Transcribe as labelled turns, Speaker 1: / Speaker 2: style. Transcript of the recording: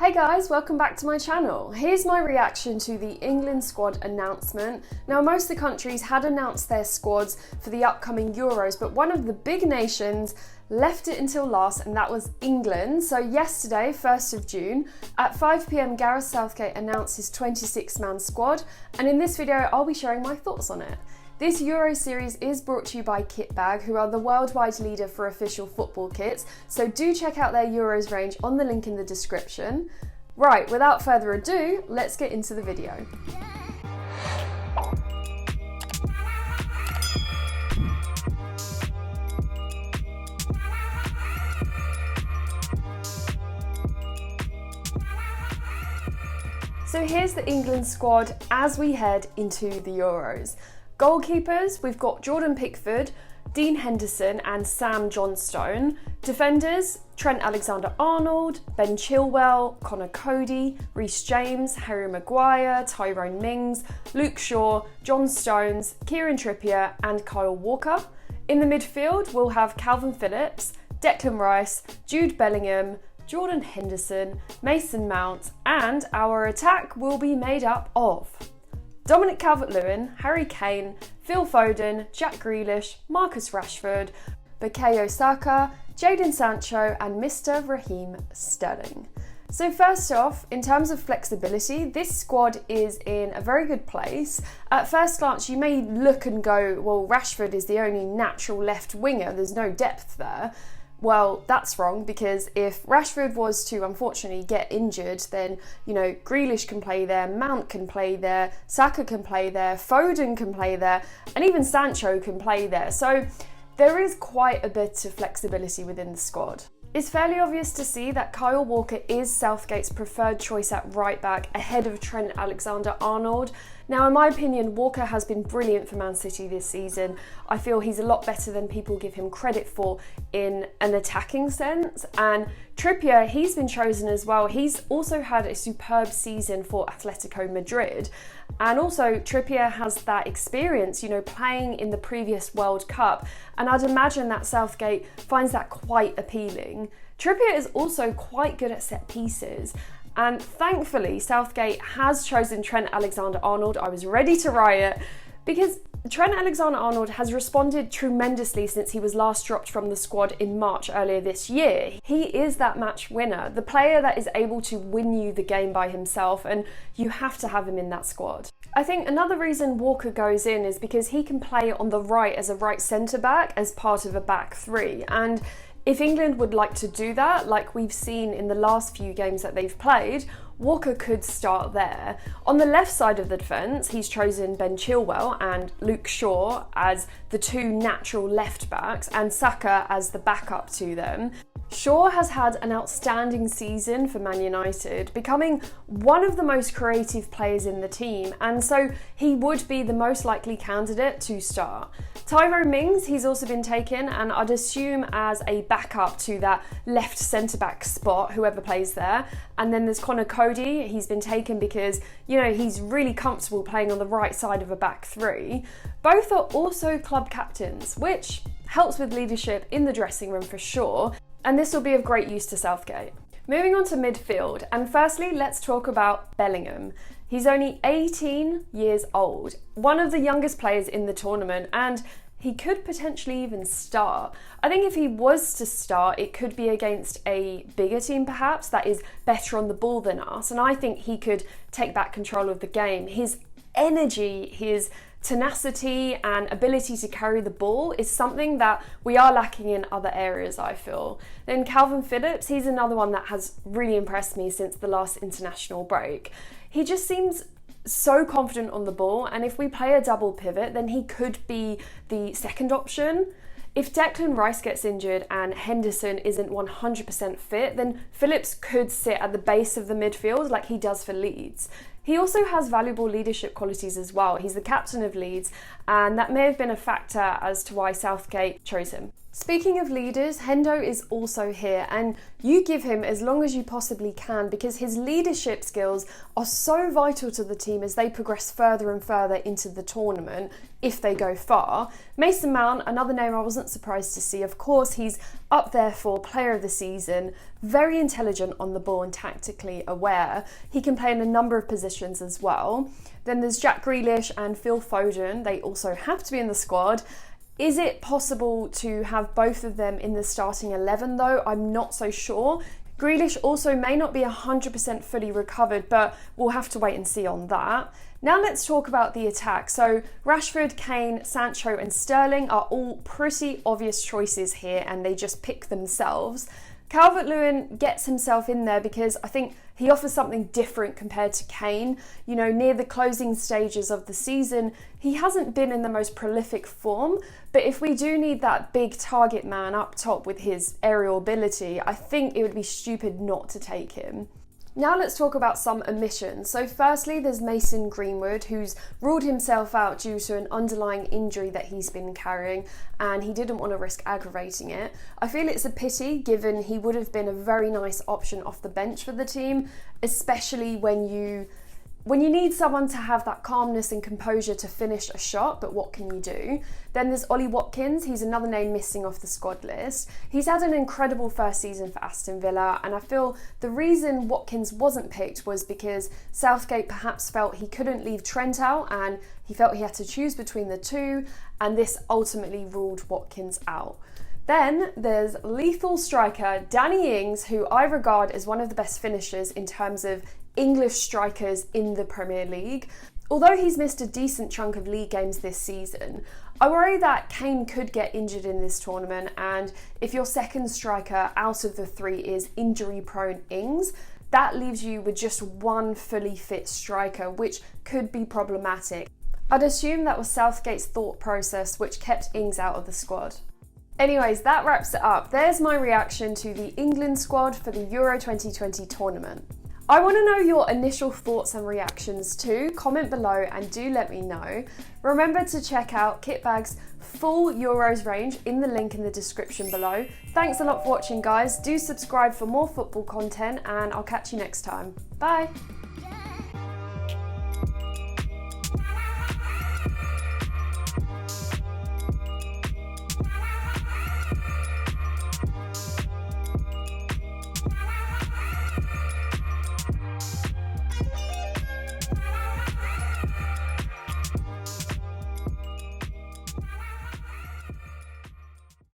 Speaker 1: Hey guys, welcome back to my channel. Here's my reaction to the England squad announcement. Now, most of the countries had announced their squads for the upcoming Euros, but one of the big nations left it until last, and that was England. So yesterday, 1st of June, at 5 PM, Gareth Southgate announced his 26-man squad, and in this video, I'll be sharing my thoughts on it. This Euro series is brought to you by Kitbag, who are the worldwide leader for official football kits, so do check out their Euros range on the link in the description. Right, without further ado, let's get into the video. So here's the England squad as we head into the Euros. Goalkeepers, we've got Jordan Pickford, Dean Henderson and Sam Johnstone. Defenders, Trent Alexander-Arnold, Ben Chilwell, Connor Cody, Reece James, Harry Maguire, Tyrone Mings, Luke Shaw, John Stones, Kieran Trippier and Kyle Walker. In the midfield, we'll have Calvin Phillips, Declan Rice, Jude Bellingham, Jordan Henderson, Mason Mount, and our attack will be made up of Dominic Calvert-Lewin, Harry Kane, Phil Foden, Jack Grealish, Marcus Rashford, Bukayo Saka, Jadon Sancho and Mr. Raheem Sterling. So first off, in terms of flexibility, this squad is in a very good place. At first glance, you may look and go, well, Rashford is the only natural left winger, there's no depth there. Well, that's wrong, because if Rashford was to unfortunately get injured, then, Grealish can play there, Mount can play there, Saka can play there, Foden can play there, and even Sancho can play there. So there is quite a bit of flexibility within the squad. It's fairly obvious to see that Kyle Walker is Southgate's preferred choice at right back ahead of Trent Alexander-Arnold. Now, in my opinion, Walker has been brilliant for Man City this season. I feel he's a lot better than people give him credit for in an attacking sense. And Trippier, he's been chosen as well. He's also had a superb season for Atletico Madrid. And also, Trippier has that experience, playing in the previous World Cup. And I'd imagine that Southgate finds that quite appealing. Trippier is also quite good at set pieces. And thankfully, Southgate has chosen Trent Alexander-Arnold. I was ready to riot because Trent Alexander-Arnold has responded tremendously since he was last dropped from the squad in March earlier this year. He is that match winner, the player that is able to win you the game by himself, and you have to have him in that squad. I think another reason Walker goes in is because he can play on the right as a right centre-back as part of a back three, and if England would like to do that, like we've seen in the last few games that they've played, Walker could start there. On the left side of the defence, he's chosen Ben Chilwell and Luke Shaw as the two natural left backs and Saka as the backup to them. Shaw has had an outstanding season for Man United, becoming one of the most creative players in the team, and so he would be the most likely candidate to start. Tyrone Mings, he's also been taken, and I'd assume as a backup to that left centre-back spot, whoever plays there. And then there's Connor Cody, he's been taken because, he's really comfortable playing on the right side of a back three. Both are also club captains, which helps with leadership in the dressing room for sure. And this will be of great use to Southgate. Moving on to midfield, and firstly, let's talk about Bellingham. He's only 18 years old, one of the youngest players in the tournament, and he could potentially even start. I think if he was to start, it could be against a bigger team perhaps that is better on the ball than us, and I think he could take back control of the game. His energy, his tenacity and ability to carry the ball is something that we are lacking in other areas, I feel. Then Calvin Phillips, he's another one that has really impressed me since the last international break. He just seems so confident on the ball, and if we play a double pivot, then he could be the second option. If Declan Rice gets injured and Henderson isn't 100% fit, then Phillips could sit at the base of the midfield like he does for Leeds. He also has valuable leadership qualities as well. He's the captain of Leeds, and that may have been a factor as to why Southgate chose him. Speaking of leaders, Hendo is also here, and you give him as long as you possibly can because his leadership skills are so vital to the team as they progress further and further into the tournament, if they go far. Mason Mount, another name I wasn't surprised to see. Of course, he's up there for player of the season, very intelligent on the ball and tactically aware. He can play in a number of positions as well. Then there's Jack Grealish and Phil Foden. They also have to be in the squad. Is it possible to have both of them in the starting 11 though? I'm not so sure. Grealish also may not be 100% fully recovered, but we'll have to wait and see on that. Now let's talk about the attack. So Rashford, Kane, Sancho and Sterling are all pretty obvious choices here, and they just pick themselves. Calvert-Lewin gets himself in there because I think he offers something different compared to Kane. You know, near the closing stages of the season, he hasn't been in the most prolific form, but if we do need that big target man up top with his aerial ability, I think it would be stupid not to take him. Now let's talk about some omissions. So firstly, there's Mason Greenwood, who's ruled himself out due to an underlying injury that he's been carrying, and he didn't want to risk aggravating it. I feel it's a pity, given he would have been a very nice option off the bench for the team, especially when you need someone to have that calmness and composure to finish a shot, but what can you do? Then there's Ollie Watkins. He's another name missing off the squad list. He's had an incredible first season for Aston Villa, and I feel the reason Watkins wasn't picked was because Southgate perhaps felt he couldn't leave Trent out, and he felt he had to choose between the two, and this ultimately ruled Watkins out. Then there's lethal striker Danny Ings, who I regard as one of the best finishers in terms of English strikers in the Premier League. Although he's missed a decent chunk of league games this season, I worry that Kane could get injured in this tournament, and if your second striker out of the three is injury-prone Ings, that leaves you with just one fully fit striker, which could be problematic. I'd assume that was Southgate's thought process, which kept Ings out of the squad. Anyways, that wraps it up. There's my reaction to the England squad for the Euro 2020 tournament. I want to know your initial thoughts and reactions too. Comment below and do let me know. Remember to check out Kitbag's full Euros range in the link in the description below. Thanks a lot for watching, guys. Do subscribe for more football content, and I'll catch you next time. Bye!